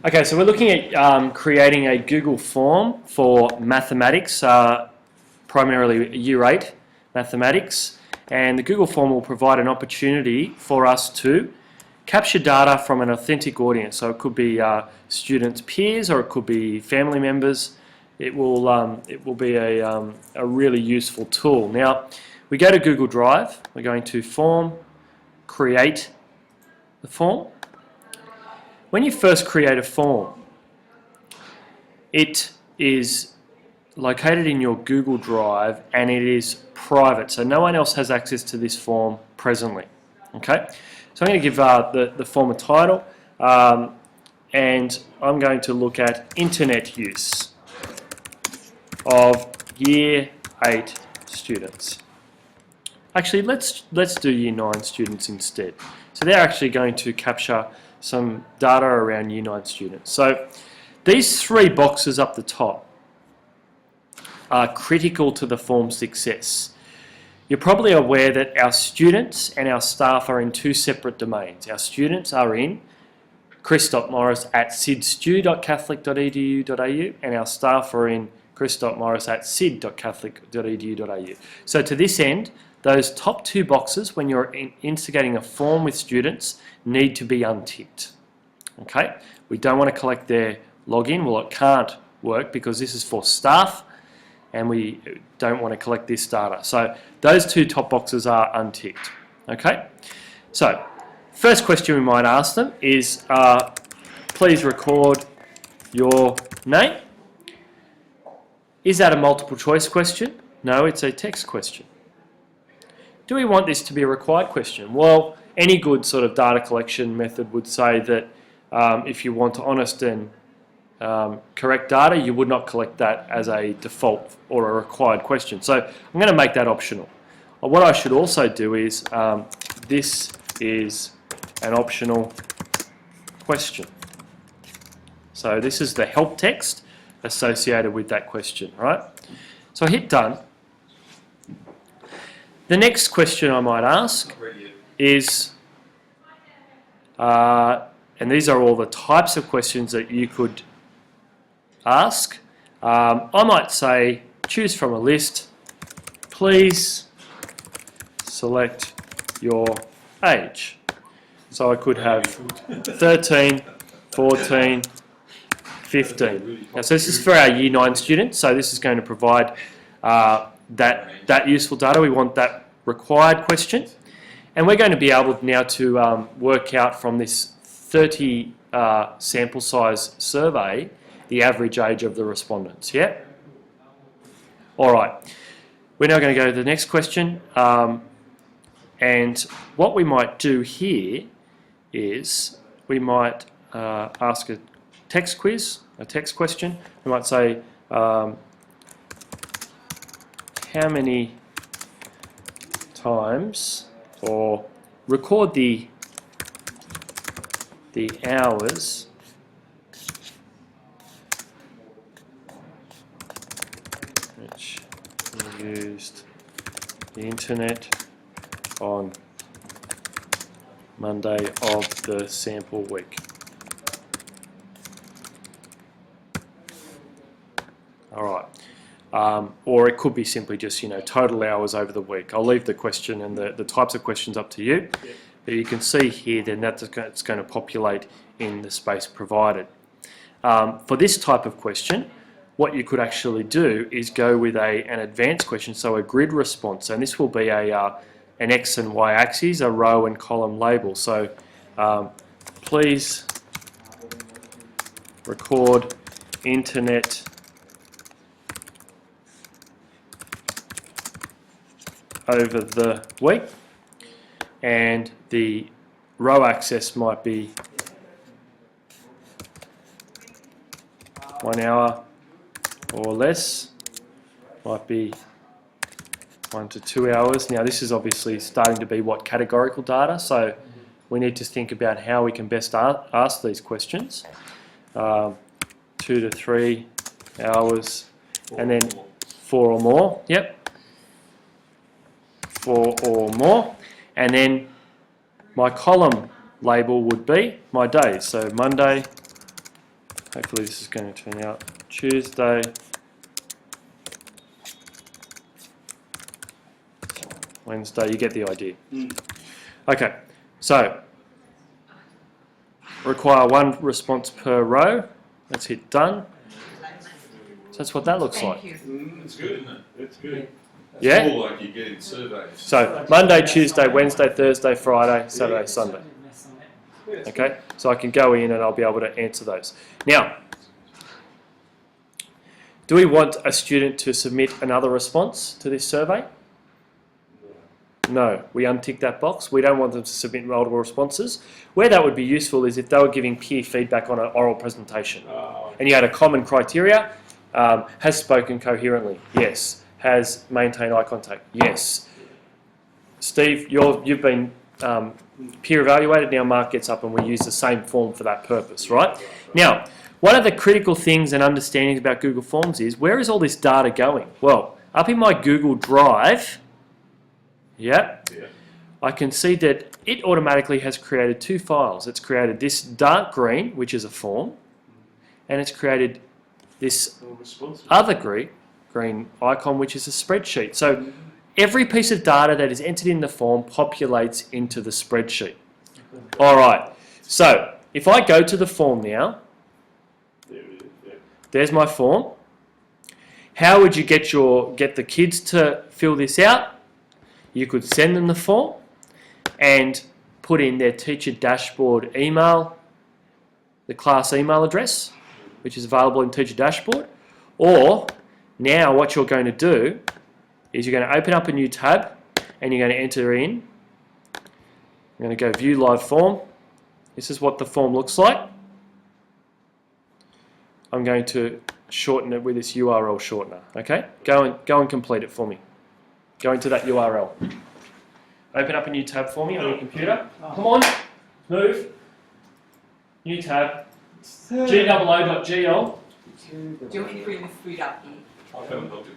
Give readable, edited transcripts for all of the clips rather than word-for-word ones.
Okay, so we're looking at creating a Google form for mathematics, primarily Year 8 mathematics, and the Google form will provide an opportunity for us to capture data from an authentic audience. So it could be students' peers, or it could be family members. It will be a really useful tool. Now, we go to Google Drive. We're going to Form, Create the form. When you first create a form, it is located in your Google Drive and it is private, so no one else has access to this form presently. Okay, so I'm going to give the form a title, and I'm going to look at internet use of Year 8 students. Actually, let's do Year 9 students instead. So they're actually going to capture some data around Year 9 students. So these three boxes up the top are critical to the form's success. You're probably aware that our students and our staff are in two separate domains. Our students are in chris.morris@sidstu.catholic.edu.au, and our staff are in chris.morris@sid.catholic.edu.au. So to this end, those top two boxes, when you're instigating a form with students, need to be unticked. Okay, we don't want to collect their login. Well, it can't work because this is for staff and we don't want to collect this data. So those two top boxes are unticked. Okay, so first question we might ask them is, please record your name. Is that a multiple choice question? No, it's a text question. Do we want this to be a required question? Well, any good sort of data collection method would say that if you want honest and correct data, you would not collect that as a default or a required question. So I'm going to make that optional. What I should also do is, this is an optional question. So this is the help text associated with that question, right? So I hit done. The next question I might ask is, and these are all the types of questions that you could ask. I might say, choose from a list, please select your age. So I could have 13, 14, 15. Now, so this is for our Year 9 students, so this is going to provide that useful data. We want that required question, and we're going to be able now to work out from this 30 sample size survey the average age of the respondents. Yeah? Alright, we're now going to go to the next question, and what we might do here is we might ask a text quiz, a text question. We might say, how many times, or record the hours which you used the internet on Monday of the sample week. Alright. Or it could be simply just, total hours over the week. I'll leave the question and the types of questions up to you. Yeah. But you can see here then that's it's going to populate in the space provided. For this type of question, what you could actually do is go with an advanced question, so a grid response. And this will be an X and Y axis, a row and column label. So please record internet over the week, and the row axis might be 1 hour or less, might be 1 to 2 hours. Now this is obviously starting to be categorical data, so we need to think about how we can best ask these questions. 2 to 3 hours, and then 4 or more. Yep. 4 or more, and then my column label would be my days. So Monday, Hopefully this is going to turn out. Tuesday, Wednesday, you get the idea. Okay, so require one response per row. Let's hit done. So that's what that looks like. It's good, isn't it? It's good. Yeah? It's more like you're getting surveys. So Monday, Tuesday, Wednesday, Thursday, Friday, Saturday, Sunday. Okay, so I can go in and I'll be able to answer those. Now, do we want a student to submit another response to this survey? No, we untick that box. We don't want them to submit multiple responses. Where that would be useful is if they were giving peer feedback on an oral presentation. And you had a common criteria, has spoken coherently, yes. Has maintained eye contact, yes. Steve, you've been peer evaluated, now Mark gets up and we use the same form for that purpose, right? Now, one of the critical things and understandings about Google Forms is, where is all this data going? Well, up in my Google Drive, I can see that it automatically has created two files. It's created this dark green, which is a form, and it's created this other green icon, which is a spreadsheet. So every piece of data that is entered in the form populates into the spreadsheet. All right, so if I go to the form now, there's my form. How would you get the kids to fill this out? You could send them the form and put in their teacher dashboard email, the class email address, which is available in teacher dashboard. Or now what you're going to do is you're going to open up a new tab and you're going to enter in. I'm going to go view live form. This is what the form looks like. I'm going to shorten it with this URL shortener. Okay, go and complete it for me. Go into that URL. Open up a new tab for me on your computer. Come on, move. New tab. GOO.gl. Do you want me to bring this food up here? I haven't looked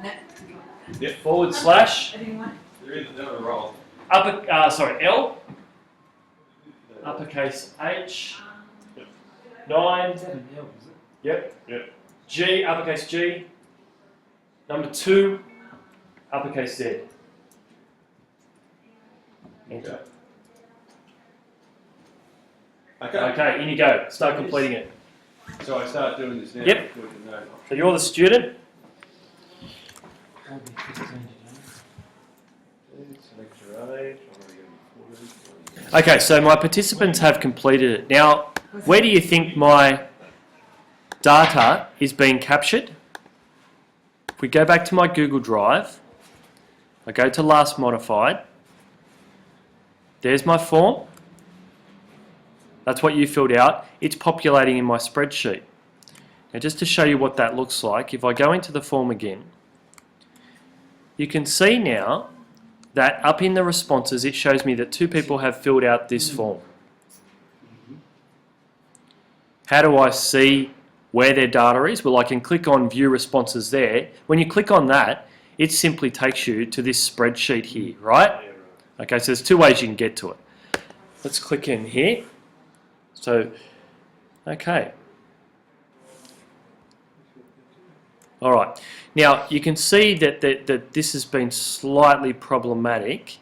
at it No. Forward slash. Anyone? They're in the roll. L. Uppercase H. 9. Yep. G, uppercase G. Number 2, uppercase Z. Enter. Okay, in you go. Start completing it. So I start doing this now. Yep. So you're the student. Okay, so my participants have completed it. Now, where do you think my data is being captured? If we go back to my Google Drive, I go to last modified. There's my form. That's what you filled out. It's populating in my spreadsheet. Now, just to show you what that looks like, if I go into the form again, you can see now that up in the responses, it shows me that 2 people have filled out this form. How do I see where their data is? Well, I can click on view responses there. When you click on that, it simply takes you to this spreadsheet here, right? Okay, so there's 2 ways you can get to it. Let's click in here. So, okay. All right. Now, you can see that this has been slightly problematic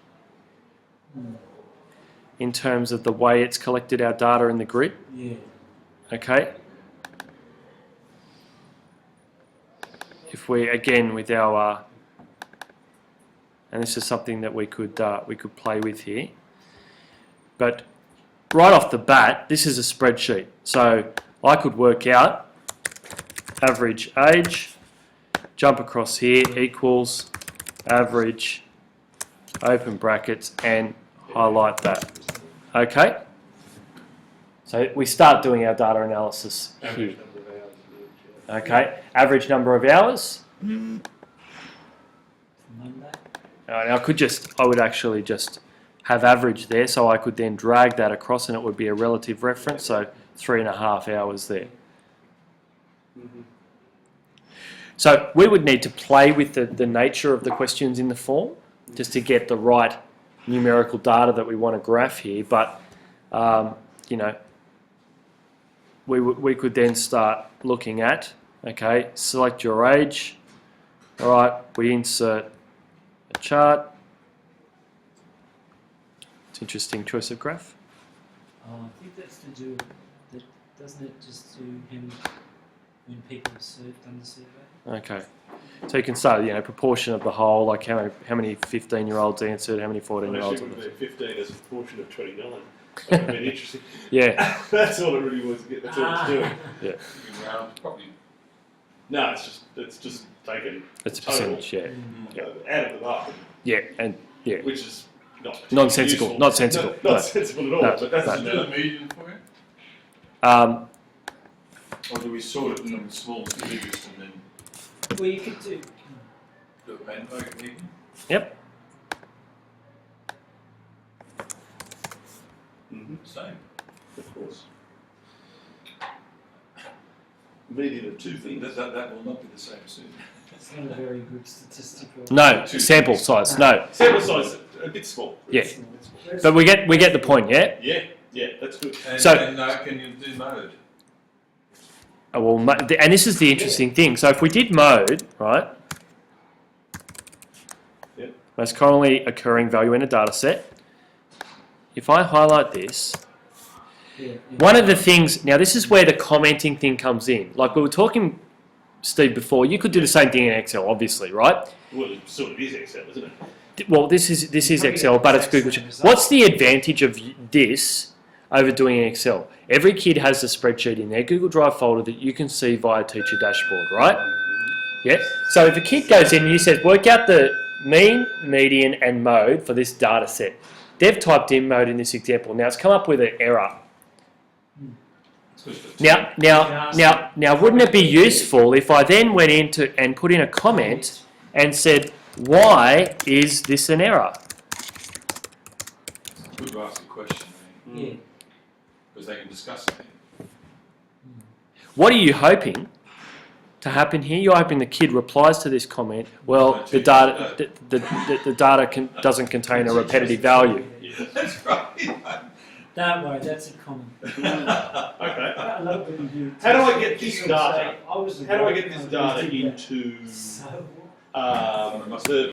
in terms of the way it's collected our data in the grid. Yeah. Okay. If we, again, with our, and this is something that we could play with here, but right off the bat, this is a spreadsheet. So I could work out average age, jump across here, equals average, open brackets, and highlight that. Okay? So we start doing our data analysis here. Okay, average number of hours. Monday. And I would actually just have average there, so I could then drag that across and it would be a relative reference, so 3.5 hours there. So we would need to play with the nature of the questions in the form just to get the right numerical data that we want to graph here, but you know, we could then start looking at, okay, select your age. All right, we insert a chart. It's interesting choice of graph. I think that's to do, that, doesn't it just do him when people have served on the survey? Okay, so you can start, you know, proportion of the whole, like how many 15-year-olds answered, how many 14-year-olds. Well, actually, 15 as a proportion of 29. That would have been interesting. Yeah, That's all it really was. That's all it's doing. You can round, probably. No, it's just taken it's a total, percentage. Yeah, out of the market, yeah, and yeah, which is not nonsensical. useful. Not sensible. Not No. sensible at all. No, But that's Does it do the median for you? Or do we sort it from smallest to biggest and then Well, you could do, do a bandwagon median? Yep. Same. Of course. Median of two things. That will not be the same soon. it's not a very good statistical. No sample size. No. Sample size a bit small. Yeah. It's small. But we get the point. Yeah. Yeah, that's good. And, So- and can you do mode? Oh, well, and this is the interesting thing. So if we did mode, right? Yep. Most commonly occurring value in a data set. If I highlight this, Yeah, yeah. one of the things, now this is where the commenting thing comes in. Like we were talking, Steve, before, you could do the same thing in Excel, obviously, right? Well, it sort of is Excel, isn't it? Well, this is Probably Excel, get but the it's exact Google. same result. What's the advantage of this over doing in Excel? Every kid has a spreadsheet in their Google Drive folder that you can see via Teacher Dashboard, right? Yeah. So if a kid goes in and you says, work out the mean, median, and mode for this data set. They've typed in mode in this example. Now it's come up with an error. Now, wouldn't it be useful if I then went into and put in a comment and said, why is this an error? Good to ask a question, Yeah. because they can discuss it. What are you hoping to happen here? You're hoping the kid replies to this comment, well, the data, the data doesn't contain a repetitive value. That's right. Don't worry, that's a common. Okay. A lot of people do. How do I get this People say, data? I was How do I get this I data did that. into So what? the